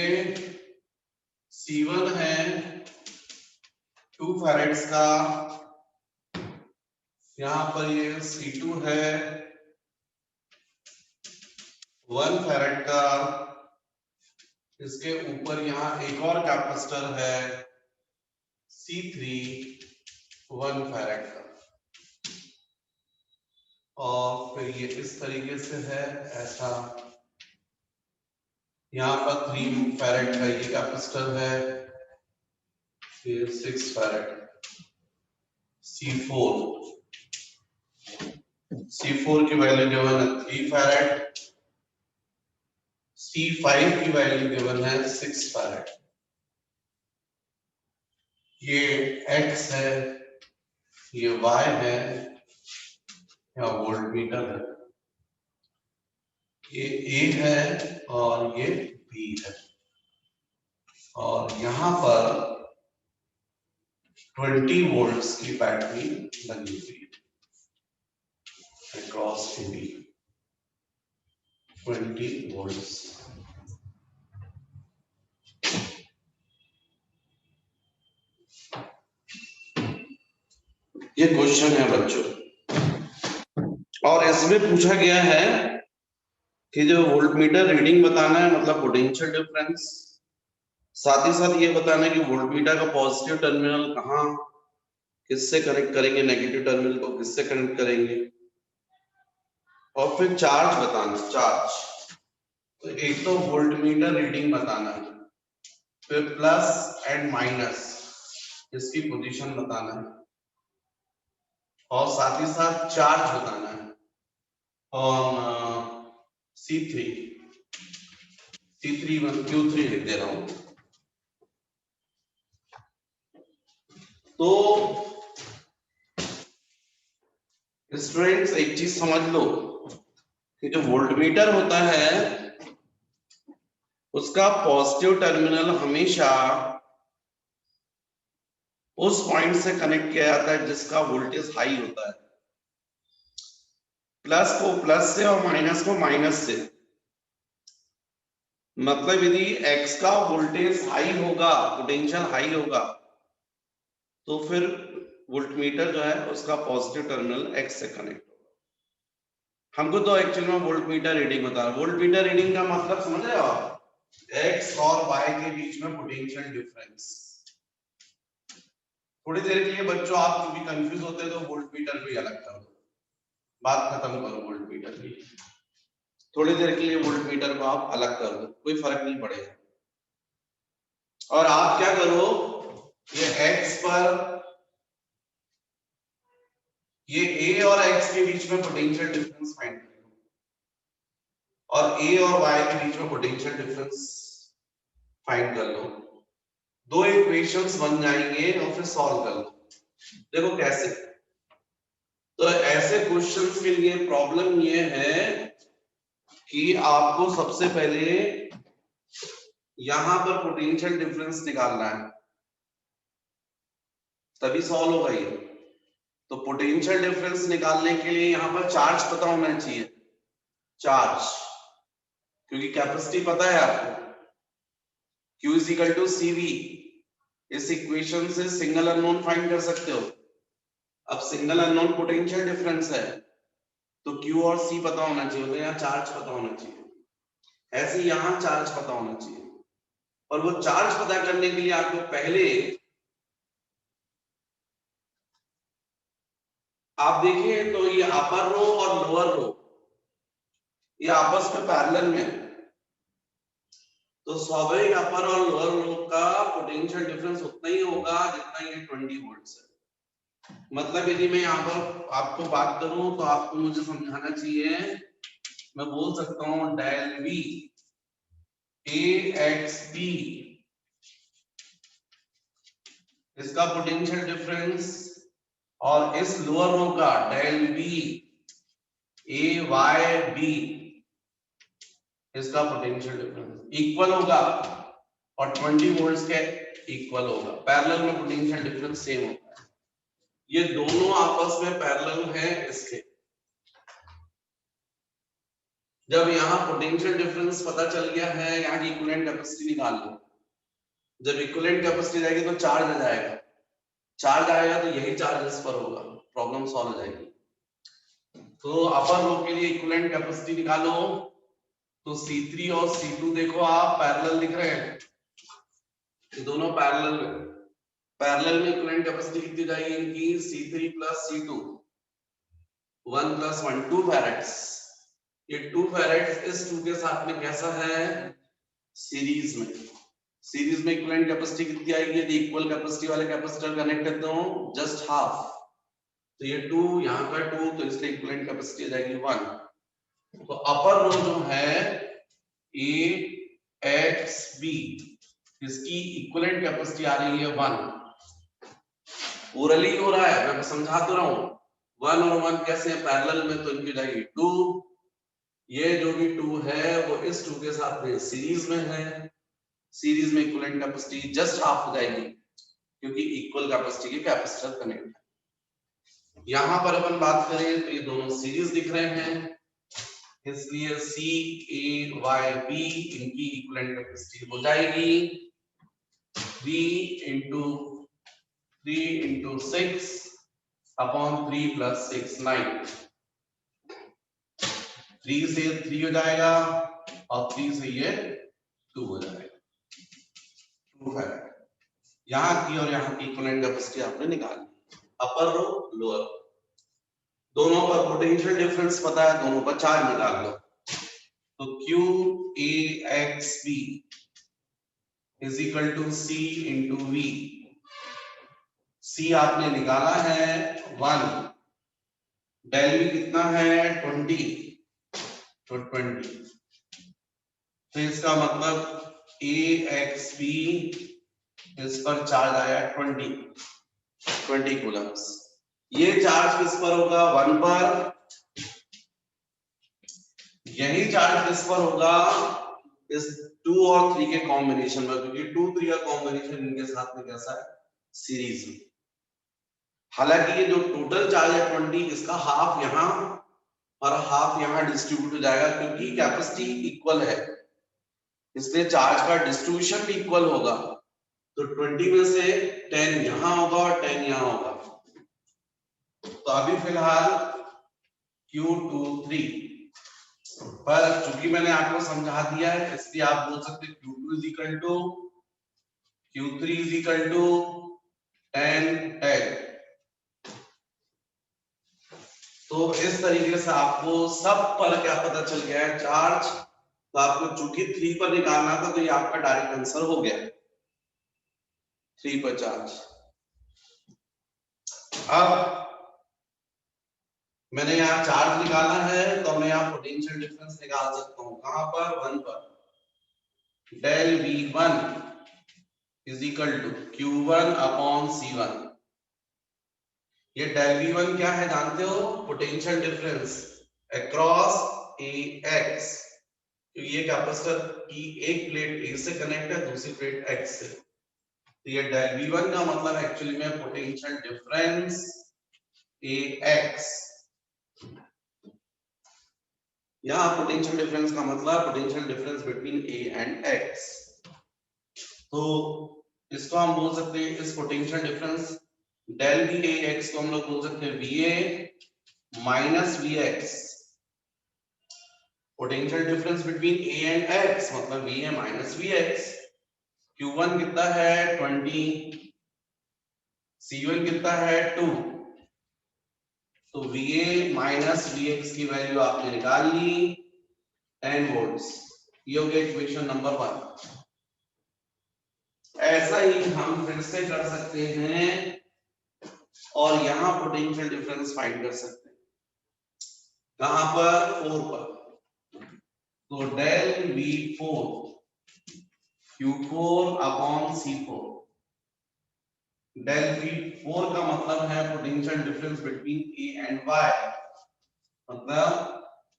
C1 है 2 फैरेड्स का, यहाँ पर ये C2 है 1 फैरेड का, इसके ऊपर यहाँ एक और कैपेसिटर है C3 1 फैरेड का, और फिर ये इस तरीके से है ऐसा, यहाँ पर 3 फैरेड का ये कैपेसिटर है, फिर 6 फैरेड C4 की वैल्यू गिवन है 3 फैरेड, C5 की वैल्यू गिवन है 6 फैरेड। ये X है, ये Y है, या वोल्टमीटर है, ये A है और ये B है, और यहाँ पर 20 वोल्ट्स की बैटरी लगी हुई है अक्रॉस AB 20 वोल्ट्स। ये क्वेश्चन है बच्चों, और इसमें पूछा गया है कि जो वोल्टमीटर रीडिंग बताना है मतलब पोटेंशियल डिफरेंस, साथ ही साथ ये बताना है कि वोल्टमीटर का पॉजिटिव टर्मिनल कहाँ किससे कनेक्ट करेंगे, नेगेटिव टर्मिनल को किससे कनेक्ट करेंगे, और फिर चार्ज बताना, चार्ज तो एक तो वोल्टमीटर रीडिंग बताना है, फिर प्लस एंड माइनस इसकी पोजीशन बताना है, और साथ ही साथ चार्ज बताना है ऑन C3 Q3 लिख दे रहा हूं। तो स्टूडेंट्स एक चीज समझ लो कि जो वोल्टमीटर होता है उसका पॉजिटिव टर्मिनल हमेशा उस पॉइंट से कनेक्ट किया जाता है जिसका वोल्टेज हाई होता है। प्लस को प्लस से और माइनस को माइनस से, मतलब यदि x का वोल्टेज हाई होगा, पोटेंशियल हाई होगा, तो फिर वोल्टमीटर जो है उसका पॉजिटिव टर्मिनल x से कनेक्ट होगा। हमको तो एक्चुअली में वोल्टमीटर रीडिंग बता रहा है। वोल्टमीटर रीडिंग का मतलब समझ रहे हो आप? x और y के बीच में पोटेंशियल डिफरेंस। थोड़ी देर के लिए बच्चों आप कभी कंफ्यूज होते हैं तो वोल्टमीटर भी अलग कर दो, बात खत्म करो वोल्टमीटर की। थोड़ी देर के लिए वोल्टमीटर को आप अलग कर दो, कोई फर्क नहीं पड़ेगा। और आप क्या करो, ये x पर, ये a और x के बीच में पोटेंशियल डिफरेंस फाइंड करो, और a और y के बीच में पोटेंशियल डिफरेंस फाइंड कर लो। दो इक्वेशंस बन जाएंगे और फिर सॉल्व कर लो। देखो कैसे। तो ऐसे क्वेश्चंस के लिए प्रॉब्लम ये है कि आपको सबसे पहले यहां पर पोटेंशियल डिफरेंस निकालना है, तभी सॉल्व होगा ये। तो पोटेंशियल डिफरेंस निकालने के लिए यहां पर चार्ज पता होना चाहिए, चार्ज, क्योंकि कैपेसिटी पता है आपको, Q is equal to CV। इस इक्वेशन से सिंगल अननोन फाइंड कर सकते हो। अब सिंगल अननोन पोटेंशियल डिफरेंस है तो Q और C पता होना चाहिए, तो यहाँ चार्ज पता होना चाहिए। ऐसे यहाँ चार्ज पता होना चाहिए, और वो चार्ज पता करने के लिए आपको पहले आप देखिए तो ये अपर रो और लोअर रो ये आपस में पैरेलल में है, तो स्वाभाविक अपर और लोअर रो का पोटेंशियल डिफरेंस उतना ही होगा जितना ये 20 वोल्ट है। मतलब यदि मैं यहाँ पर आपको बात करूं तो आपको मुझे समझाना चाहिए, मैं बोल सकता हूं डेल V AXB, इसका पोटेंशियल डिफरेंस, और इस लोअर रो का डेल B AYB, इसका पोटेंशियल डिफरेंस इक्वल होगा और 20 वोल्ट्स के इक्वल होगा। पैरेलल में पोटेंशियल डिफरेंस सेम होगा। ये दोनों आपस में पैरेलल हैं इसके। जब यहाँ पोटेंशियल डिफरेंस पता चल गया है, यहाँ की इक्विवेलेंट कैपेसिटी निकाल लो। जब इक्विवेलेंट कैपेसिटी जाएगी तो चार्ज आ जाएगा, चार्ज आएगा तो यही चार्ज इस पर होगा, प्रॉब्लम सॉल्व हो जाएगी। तो अपर रो के लिए इक्विवेलेंट कैपेसिटी निकालो, तो C3 और C2 देखो आप पैरेलल दिख रहे हैं, ये दोनों पैरेलल में, पैरेलल में इक्विवेलेंट कैपेसिटी कितनी जाएगी इनकी, C3 प्लस C2, 1 प्लस 1 2 फैरेड्स। ये 2 फैरेड्स इस 2 के साथ में कैसा है, सीरीज में। सीरीज में इक्विवेलेंट कैपेसिटी कितनी आएगी, यदि इक्वल कैपेसिटी वाले कैपेसिटर कनेक्ट करते हो, जस्ट हाफ। तो ये 2 यहाँ का 2, तो इसलिए इक्विवेलेंट कैपेसिटी आ जाएगी 1। तो अपर रो जो है AXB, इसकी इक्विवेलेंट कैपेसिटी आ रही है 1। ओरली हो रहा है, मैं समझा तो रहा हूं। 1 और 1 कैसे है पैरेलल में, तो इनकी जाएगी 2। ये जो भी 2 है वो इस 2 के साथ में सीरीज में है, सीरीज में इक्विवेलेंट कैपेसिटी जस्ट हाफ हो जाएगी, क्योंकि इक्वल कैपेसिटी के कैपेसिटर कनेक्ट है। यहां पर अपन बात करें तो ये दोनों सीरीज दिख रहे हैं, इसलिए CAYB इनकी इक्विवेलेंट कैपेसिटी हो जाएगी 3 into 6 अपॉन 3 प्लस 6 9। 3 से 3 हो जाएगा और 3 से ये 2 हो जाएगा, 2 फैरेड। यहाँ की और यहाँ की इक्विवेलेंट कैपेसिटी आपने निकाली, अपर रो लोअर रो, दोनों पर पोटेंशियल डिफरेंस पता है, दोनों पर चार्ज निकाल लो। तो QAXB is equal to C into V। C आपने निकाला है 1, डेल V कितना है 20, तो 20। तो इसका मतलब AXB इस पर चार्ज आया 20 कूलम्स। ये चार्ज किस पर होगा, 1 पर। यही चार्ज किस पर होगा, इस 2 और 3 के कॉम्बिनेशन में, क्योंकि 2 3 का कॉम्बिनेशन इनके साथ में कैसा है, सीरीज में। हालांकि ये जो टोटल चार्ज है 20, इसका हाफ यहाँ और हाफ यहाँ डिस्ट्रीब्यूट हो जाएगा, क्योंकि कैपेसिटी इक्वल है इसलिए चार्ज का डिस्ट्रीब्यूशन भी इक्वल होगा। तो 20 में से 10 यहाँ होगा और 10 यहाँ होगा। तो अभी फिलहाल Q23 पर चूंकि मैंने आपको समझा दिया है इसलिए आप बोल सकते हैं Q2 is equal to Q3 is equal to 10 10। तो इस तरीके से आपको सब पर क्या पता चल गया है चार्ज। तो आपको चूंकि 3 पर निकालना था तो ये आपका डायरेक्ट आंसर हो गया 3 पर चार्ज। अब मैंने यहाँ चार्ज निकाला है तो मैं यहाँ पोटेंशियल डिफरेंस निकाल सकता हूँ कहां पर 1 पर। Del V1 is equal to Q1 upon C1। ये डेल V1 क्या है जानते हो? Potential difference across AX। ये कैपेसिटर की एक प्लेट A से कनेक्ट है दूसरी प्लेट X से। तो ये डेल V1 का मतलब एक्चुअली में पोटेंशियल डिफरेंस AX। यहाँ पोटेंशियल डिफरेंस का मतलब potential difference between A and X। तो इसको हम बोल सकते हैं इस पोटेंशियल डिफरेंस डेल VAX को हम लोग बोल सकते हैं VA minus VX। Potential difference between A and X मतलब VA माइनस VX। Q1 कितना है 20, C1 कितना है 2। तो VA माइनस VX की वैल्यू आपने निकाल ली 10 वोल्ट्स। ये हो गया इक्वेशन नंबर 1। ऐसा ही हम फिर से कर सकते हैं और यहां पोटेंशियल डिफरेंस फाइंड कर सकते हैं कहां पर 4 पर। तो del V4 Q4 upon C4। Del V4 का मतलब है potential difference between A and Y मतलब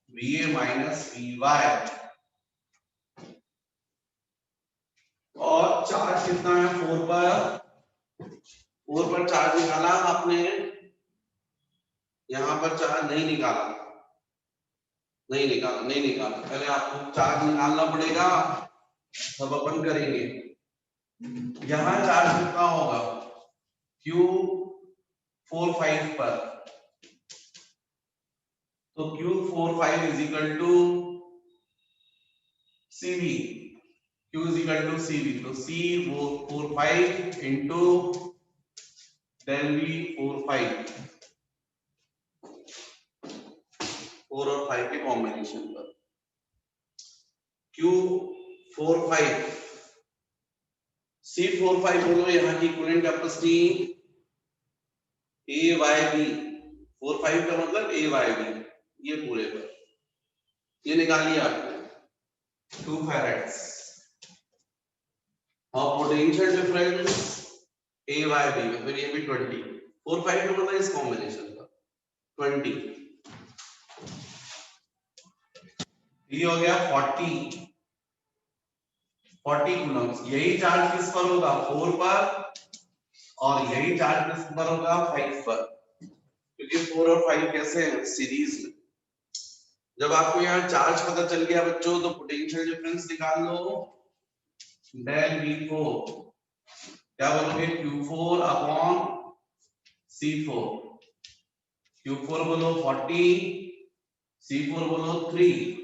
VA माइनस VY। और चार्ज कितना है 4 पर। 4 पर चार्ज निकाला आपने, यहां पर चार्ज नहीं निकाला पहले आपको चार्ज निकालना पड़ेगा तब अपन करेंगे। यहां चार्ज कितना होगा Q45 पर। तो Q45 is equal to CV। Q is equal to CV तो C वो 45 इंटू डेल V45 4 और 5 के कॉम्बिनेशन पर। Q45 C45 बोलो यहाँ की इक्विवेलेंट कैपेसिटी AYB। 45 का मतलब AYB ये पूरे पर ये निकालिए आपने 2 फैराड्स। और पोटेंशियल डिफरेंस AYB मतलब ये भी 20। 45 का मतलब इस कॉम्बिनेशन का 20। ये हो गया 40 कूलम्स। यही चार्ज किस पर होगा 4 पर और यही चार्ज किस पर होगा 5 पर, क्योंकि 4 और 5 कैसे हैं सीरीज में। जब आपको यहाँ चार्ज पता चल गया बच्चों तो पोटेंशियल डिफरेंस निकाल लो। डेल V4 क्या बोलोगे Q4 अपॉन C4। Q4 बोलो 40, C4 बोलो 3।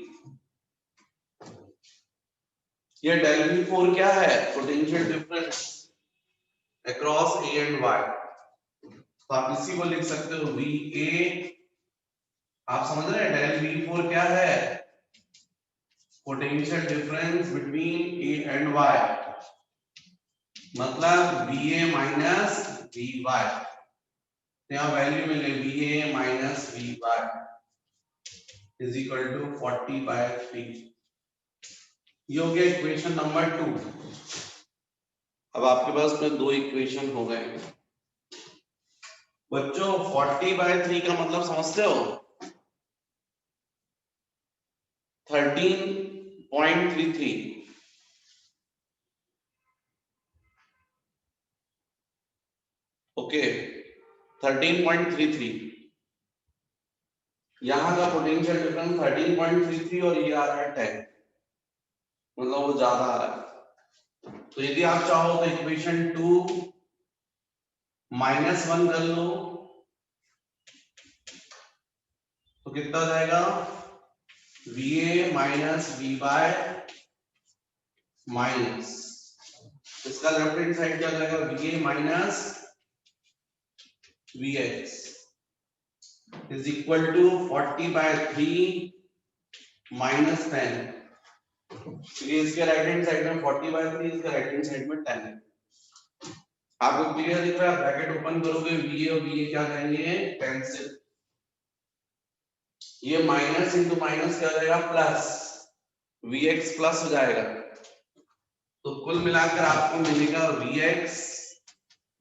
ये डेल V4 क्या है potential difference across A and Y। तो आप इसी को लिख सकते हो VA। आप समझ रहे हैं डेल V4 क्या है potential difference between A and Y मतलब VA माइनस VY। यहाँ वैल्यू मिले VA minus VY is equal to 40/3। ये हो गया इक्वेशन नंबर 2। अब आपके पास में दो इक्वेशन हो गए बच्चों। 40/3 का मतलब समझते हो 13.33। ओके 13.33, यहाँ का पोटेंशियल डिफरेंस 13.33 और ये आ रहा है 10, मतलब वो ज्यादा आ रहा है। तो यदि आप चाहो तो इक्वेशन 2 -1 कर लो, तो कितना जाएगा, VA minus V Y minus, इसका लेफ्ट हैंड साइड क्या जाएगा, VA minus VX is equal to 40/3 minus 10। ये इसके राइट हैंड साइड में 40/3, इसके राइट हैंड साइड में 10 है। आपको क्लियर दिख रहा है, ब्रैकेट ओपन करोगे VA और VA क्या जाएंगे, कैंसिल, ये माइनस इंटू माइनस क्या हो जाएगा, प्लस, VX प्लस हो जाएगा। तो कुल मिलाकर आपको मिलेगा VX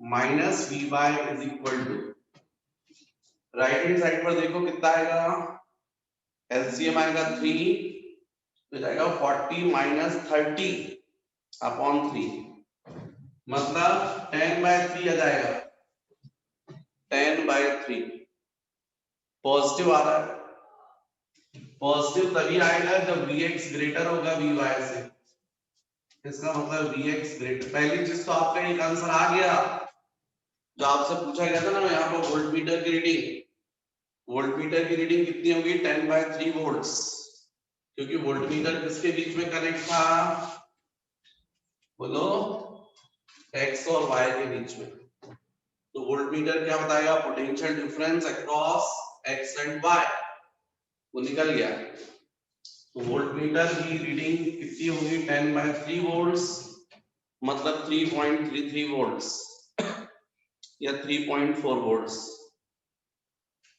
minus V Y is equal to, right hand side पर देखो कितना आएगा, एलसीएम आएगा 3, तो जाएगा 40 माइनस 30 अपॉन 3, मतलब 10/3 आ जाएगा, 10/3 पॉजिटिव आ रहा है। पॉजिटिव तभी आएगा जब Vx ग्रेटर होगा Vy से, इसका मतलब Vx ग्रेटर। पहली चीज तो आपका एक आंसर आ गया, जो आपसे पूछा गया था ना यहाँ पर, वोल्टमीटर की रीडिंग, वोल्टमीटर की रीडिंग कितनी होगी, 10/3 वोल्ट्स, क्योंकि वोल्टमीटर किसके बीच में कनेक्ट था, बोलो, x और y के बीच में। तो वोल्टमीटर क्या बताएगा, potential difference across x and y, वो निकल गया। तो वोल्टमीटर की रीडिंग कितनी होगी, 10/3 वोल्ट्स, मतलब 3.33 वोल्ट्स या 3.4 वोल्ट्स।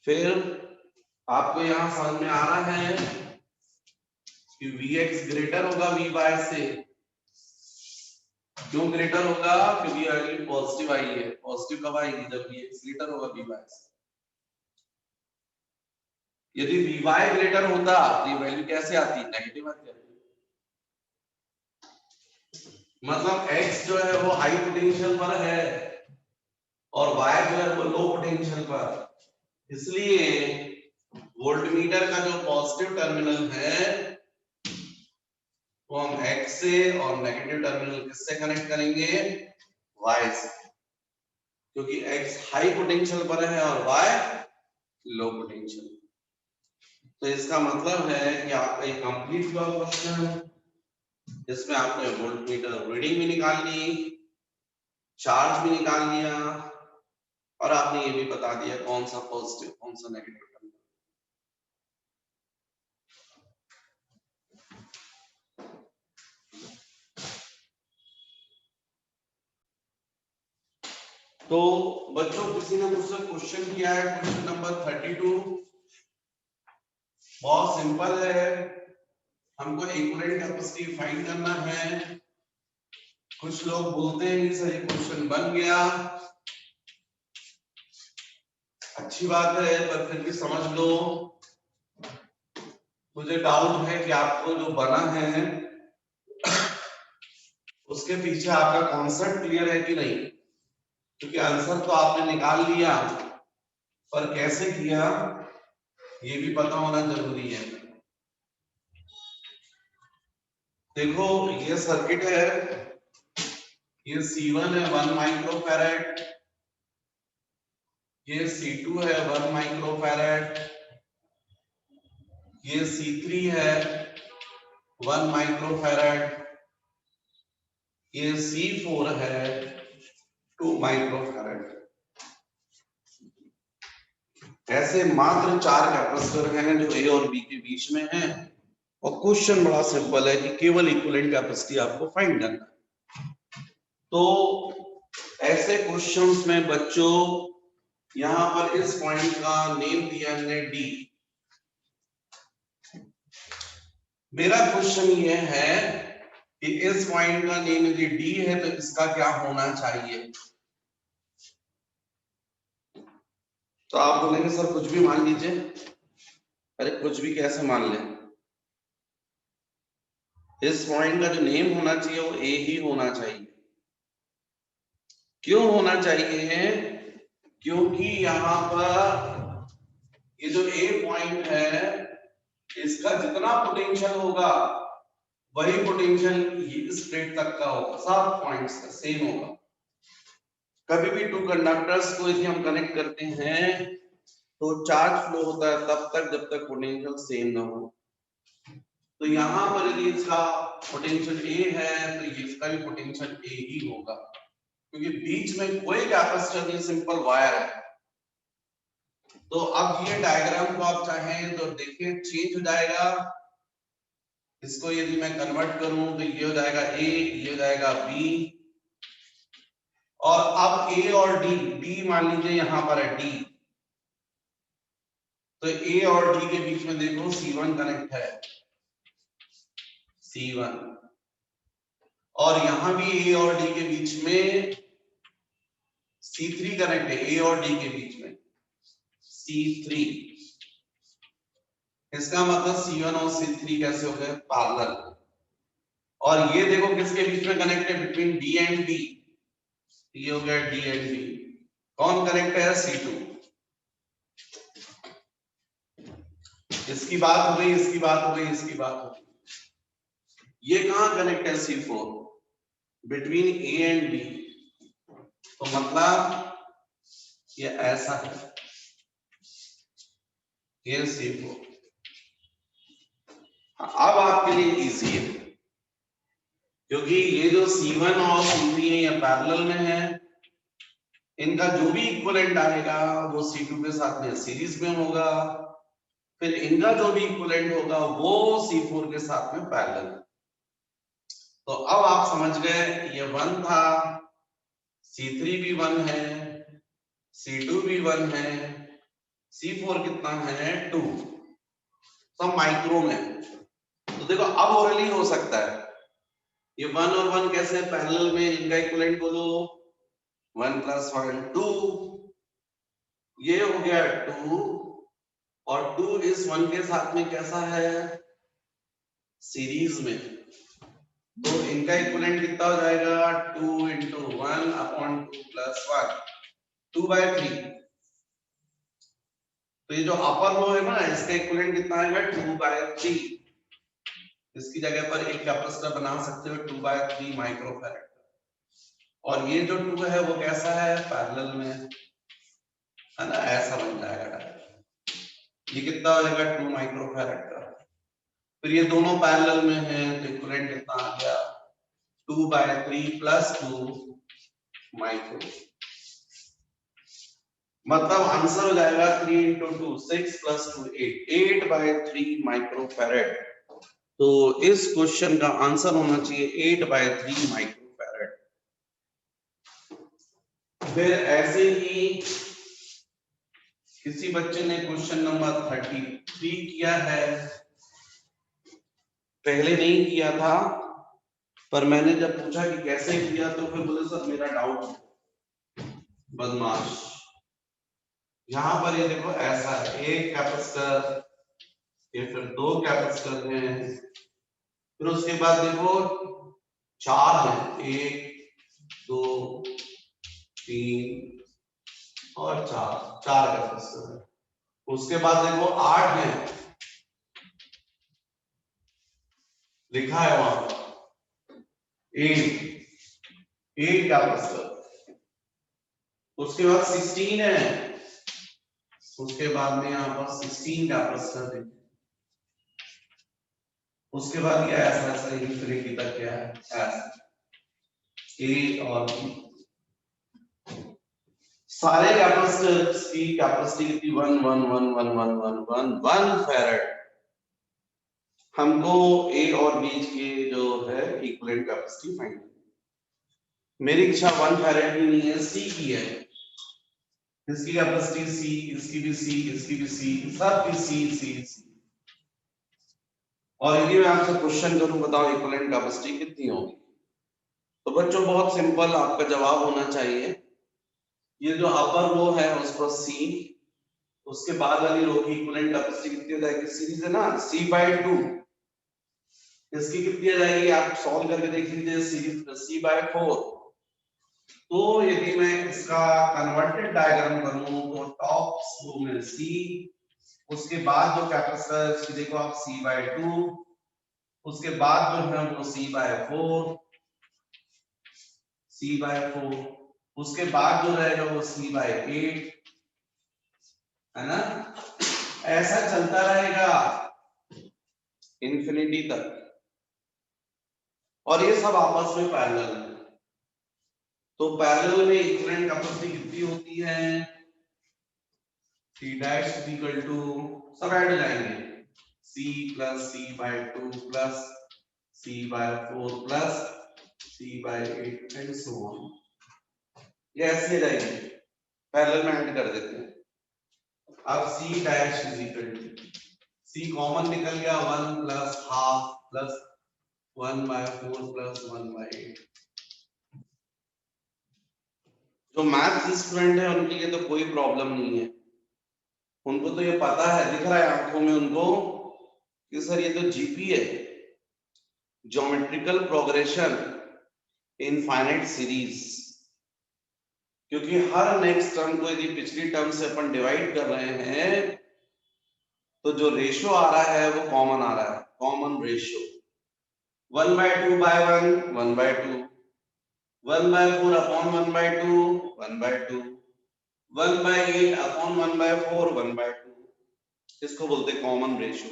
फिर आपको यहां समझ में आ रहा है कि Vx ग्रेटर होगा Vy से, क्यों ग्रेटर होगा, क्योंकि वैल्यू पॉजिटिव आई है। पॉजिटिव कब आएगी, जब Vx ग्रेटर होगा Vy से। यदि Vy ग्रेटर होता तो ये वैल्यू कैसे आती, नेगेटिव आती है, मतलब x जो है वो हाई पोटेंशियल पर है और y जो है वो लो पोटेंशियल पर, इसलिए वोल्टमीटर का जो पॉजिटिव टर्मिनल है वो हम x से, और नेगेटिव टर्मिनल किससे कनेक्ट करेंगे, y से, क्योंकि x हाई पोटेंशियल पर है और y लो पोटेंशियल। तो इसका मतलब है कि आपका ये कंप्लीट हुआ क्वेश्चन, जिसमें आपने वोल्टमीटर रीडिंग भी निकाल ली, चार्ज भी निकाल लिया, और आपने ये भी बता दिया कौन सा पॉजिटिव कौन सा नेगेटिव टर्मिनल। तो बच्चों, किसी ने मुझसे क्वेश्चन किया है, क्वेश्चन नंबर 32, बहुत सिंपल है, हमको इक्विवेलेंट कैपेसिटी फाइंड करना है। कुछ लोग बोलते हैं कि सर ये क्वेश्चन बन गया, अच्छी बात है, पर फिर भी समझ लो, मुझे डाउट है कि आपको जो बना है उसके पीछे आपका कॉन्सेप्ट क्लियर है कि नहीं, क्योंकि आंसर तो आपने निकाल लिया, पर कैसे किया ये भी पता होना जरूरी है। देखो ये सर्किट है, ये C1 है 1 माइक्रोफैरड, ये C2 है 1 माइक्रोफैरड, ये C3 है 1 माइक्रोफैरड, ये C4 है 2 माइक्रोफैरड। ऐसे मात्र 4 कैपेसिटर हैं जो A और B के बीच में हैं, और क्वेश्चन बड़ा सिंपल है कि केवल इक्विवेलेंट कैपेसिटी आपको फाइंड करना है। तो ऐसे क्वेश्चंस में बच्चों, यहां पर इस पॉइंट का नेम दिया है D। मेरा क्वेश्चन ये है कि इस पॉइंट का नेम यदि D है तो इसका क्या होना चाहिए। तो आप बोलेंगे सर कुछ भी मान लीजिए, अरे कुछ भी कैसे मान लें, इस पॉइंट का जो नेम होना चाहिए वो A ही होना चाहिए। क्यों होना चाहिए, क्योंकि यहाँ पर ये जो ए पॉइंट है इसका जितना पोटेंशियल होगा वही पोटेंशियल इस प्लेट तक का होगा, सब पॉइंट्स का सेम होगा। कभी भी टू कंडक्टर्स को यदि हम कनेक्ट करते हैं तो चार्ज फ्लो होता है तब तक जब तक पोटेंशियल सेम ना हो। तो यहाँ पर यदि इसका पोटेंशियल ए है तो इसका भी पोटेंशियल ए ही होगा, क्योंकि बीच में कोई कैपेसिटर नहीं, सिंपल वायर है। तो अब ये डायग्राम को आप चाहें तो देखिए चेंज हो जाएगा। इसको यदि मैं कन्वर्ट करूं तो ये हो जाएगा ए, ये हो जाएगा बी, और अब ए और डी मान लीजिए यहां पर है डी, तो ए और डी के बीच में देखो C1 कनेक्ट है, C1, और यहां भी ए और डी के बीच में C3 कनेक्ट है, ए और डी के बीच में C3। इसका मतलब C1 और C3 कैसे हो गए, पैरेलल। और ये देखो किसके बीच में कनेक्ट है, बिटवीन डी एंड बी, ये हो गया डी एंड बी। कौन कनेक्ट है, C2। इसकी बात हो गई, इसकी बात हो गई, इसकी बात हो गई। ये कहां कनेक्ट है, C4, between A and B. तो मतलब ये ऐसा है, ये C4। अब आपके लिए इजी है, क्योंकि ये जो C1 और C3 है ये पैरेलल में है, इनका जो भी इक्विवेलेंट आएगा वो C2 के साथ में सीरीज में होगा, फिर इनका जो भी इक्विवेलेंट होगा वो C4 के साथ में पैरेलल। तो अब आप समझ गए, ये 1 था, C3 भी 1 है, C2 भी 1 है, C4 कितना है, 2, सब माइक्रो में। तो देखो अब ओरली हो सकता है, ये 1 और 1 कैसे पैरेलल में, इनका इक्विवेलेंट बोलो 1 + 1 2, ये हो गया 2, और 2 इस 1 के साथ में कैसा है, सीरीज में। तो इनका इक्विवेलेंट कितना हो जाएगा, 2 × 1/2 + 1, 2/3। तो ये जो अपर लो है ना, इसका इक्विवेलेंट कितना आएगा, 2/3। इसकी जगह पर एक कैपेसिटर बना सकते हो 2/3 माइक्रोफैरड। और ये जो 2 है वो कैसा है, पैरेलल में है ना, ऐसा बन जाएगा डायरेक्ट। ये कितना हो जाएगा, 2 माइक्रोफैरड का। फिर ये दोनों पैरेलल में है तो इक्विवेलेंट कितना आ गया, 2/3 + 2 माइक्रो। मतलब आंसर हो जाएगा 3 × 2 6 + 2 8, 8/3 माइक्रोफैरड। तो इस क्वेश्चन का आंसर होना चाहिए 8/3 माइक्रोफैरड। फिर ऐसे ही किसी बच्चे ने क्वेश्चन नंबर 33 किया है, पहले नहीं किया था, पर मैंने जब पूछा कि कैसे किया तो फिर बोले सर मेरा डाउट, बदमाश। यहां पर ये देखो ऐसा है, एक कैपेसिटर, ये फिर 2 कैपेसिटर हैं, फिर उसके बाद देखो 4 है, 1 2 3 और 4 कैपेसिटर है। उसके बाद देखो 8 है, लिखा है वहां 8 कैपेसिटर। उसके बाद 16 है, उसके बाद में यहाँ पर 16 कैपेसिटर है। उसके बाद क्या ऐसा ऐसा इंफिनिटी तक क्या है, ऐसा ए और बी। सारे कैपेसिटर्स की कैपेसिटी कितनी, 1 1 1 1 1 1 1 1 फैराड। हमको ए और बी के जो है इक्विवेलेंट कैपेसिटी फाइंड करनी है। मेरी इच्छा 1 फैराड की नहीं है, सी की है। इसकी कैपेसिटी सी, इसकी भी सी, इसकी भी सी, सबकी सी सी सी। और यदि मैं आपसे क्वेश्चन करूं, बताओ इक्विवेलेंट कैपेसिटी कितनी होगी, तो बच्चों बहुत सिंपल आपका जवाब होना चाहिए, ये जो अपर रो है उस पर सी, उसके बाद वाली रो की इक्विवेलेंट कैपेसिटी कितनी हो जाएगी, सीरीज है ना, C/2। इसकी कितनी आ जाएगी, आप सॉल्व करके देख लीजिए, सीरीज C/4। तो यदि मैं इसका कन्वर्टेड डायग्राम करूं तो टॉप वो में सी, उसके बाद जो कैपेसिटर इसकी देखो आप C/2, उसके बाद जो है वो C/4, C/4, उसके बाद जो रहेगा वो C/8, है ना। ऐसा चलता रहेगा इंफिनिटी तक, और ये सब आपस में पैरेलल है। तो पैरेलल में इक्विवेलेंट कैपेसिटी कितनी होती है, C dash is equal to, सब ऐड हो जाएंगे, C plus C/2 plus C/4 plus C/8 and so on. ये ऐसे ही जाएगी, पैरेलल में ऐड कर देते हैं। अब C dash is equal to, C common निकल गया, 1 प्लस हाफ प्लस 1/4 प्लस 1/8। जो मैथ्स स्टूडेंट है उनके लिए तो कोई प्रॉब्लम नहीं है, उनको तो ये पता है, दिख रहा है आंखों में उनको कि सर ये तो जीपी है, geometrical progression in finite series. क्योंकि हर नेक्स्ट टर्म को यदि पिछली टर्म से अपन डिवाइड कर रहे हैं तो जो रेशियो आ रहा है वो कॉमन आ रहा है, कॉमन रेशियो 1/2/1 1/2, 1/4 अपॉन 1/2 1/2, 1/8 अपॉन 1/4 1/2, इसको बोलते हैं कॉमन रेशियो।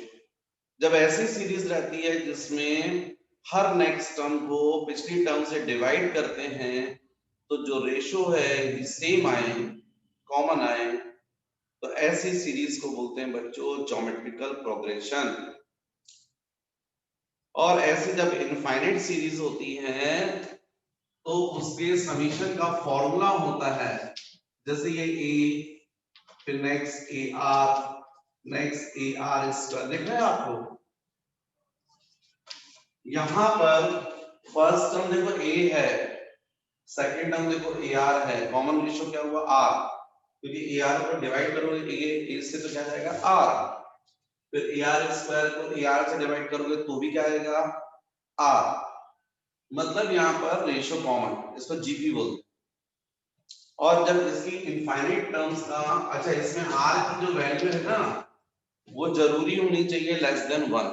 जब ऐसी सीरीज रहती है जिसमें हर नेक्स्ट टर्म को पिछली टर्म से डिवाइड करते हैं तो जो रेशियो है सेम आए, कॉमन आए, तो ऐसी सीरीज को बोलते हैं बच्चों ज्योमेट्रिकल प्रोग्रेशन। और ऐसे जब इनफाइनाइट सीरीज होती है तो उसके समीशन का फॉर्मूला होता है, जैसे ये ए, फिर next A R, next A R square, देख रहे हैं आपको यहां पर फर्स्ट टर्म देखो ए है, सेकंड टर्म देखो ए आर है, कॉमन रेशियो क्या हुआ आर, क्योंकि ए आर को डिवाइड करोगे ए से तो क्या जाएगा आर, फिर ए आर स्क्वायर को ए आर से डिवाइड करोगे तो भी क्या आएगा आर, मतलब यहाँ पर रेशियो कॉमन, इसको जीपी बोलते हैं। और जब इसकी इनफाइनाइट टर्म्स का, अच्छा इसमें आर की जो वैल्यू है ना वो जरूरी होनी चाहिए लेस देन 1,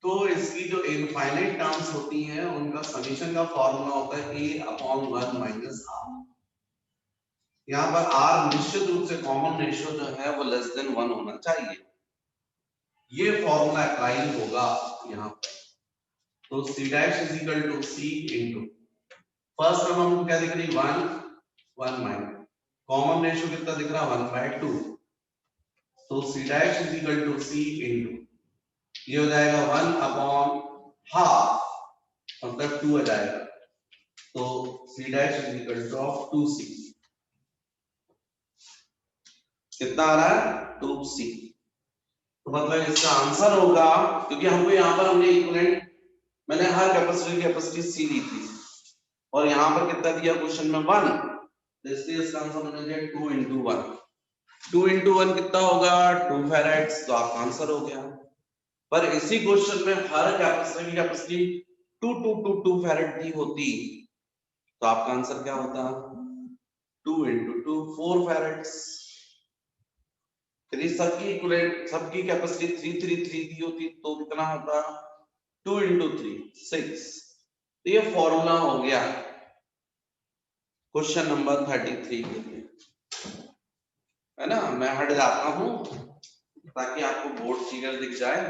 तो इसकी जो इनफाइनाइट टर्म्स होती हैं उनका समीशन का फॉर्मूला होता है a अपॉन 1 माइनस r। यहाँ पर r निश्चित रूप से कॉमन रेशियो जो है वो लेस देन 1 होना चाहिए, ये फॉर्मूला अप्लाई होगा यहाँ पर। तो c dash is equal to c into first term हमको क्या दिख रही 1 1 माइनस कॉमन रेशियो कितना दिख रहा 1/2, तो c dash is equal to c into ये हो जाएगा 1 अपॉन हाफ, मतलब 2 आ जाएगा, तो c dash is equal two of 2c, कितना आ रहा है 2c, तो मतलब इसका आंसर होगा, क्योंकि हमको यहाँ पर हमने इक्विवेलेंट, मैंने हर कैपेसिटर की कैपेसिटी c ली थी और यहाँ पर कितना दिया क्वेश्चन में 1, तो इसलिए इसका आंसर होना चाहिए 2 into 1, 2 into 1 कितना होगा 2 फैराड्स, तो आपका आंसर हो गया। पर इसी क्वेश्चन में हर कैपेसिटर की कैपेसिटी 2 2 2 2 फैराड की होती तो आपका आंसर क्या होता 2 into 2 4 फैराड्स। यदि सबकी इक्विवेलेंट, सबकी कैपेसिटी 3 3 3 दी होती तो कितना होता 2 into 3 6। तो ये फॉर्मूला हो गया क्वेश्चन नंबर 33 के लिए, है ना। मैं हट जाता हूँ ताकि आपको बोर्ड फिगर दिख जाए।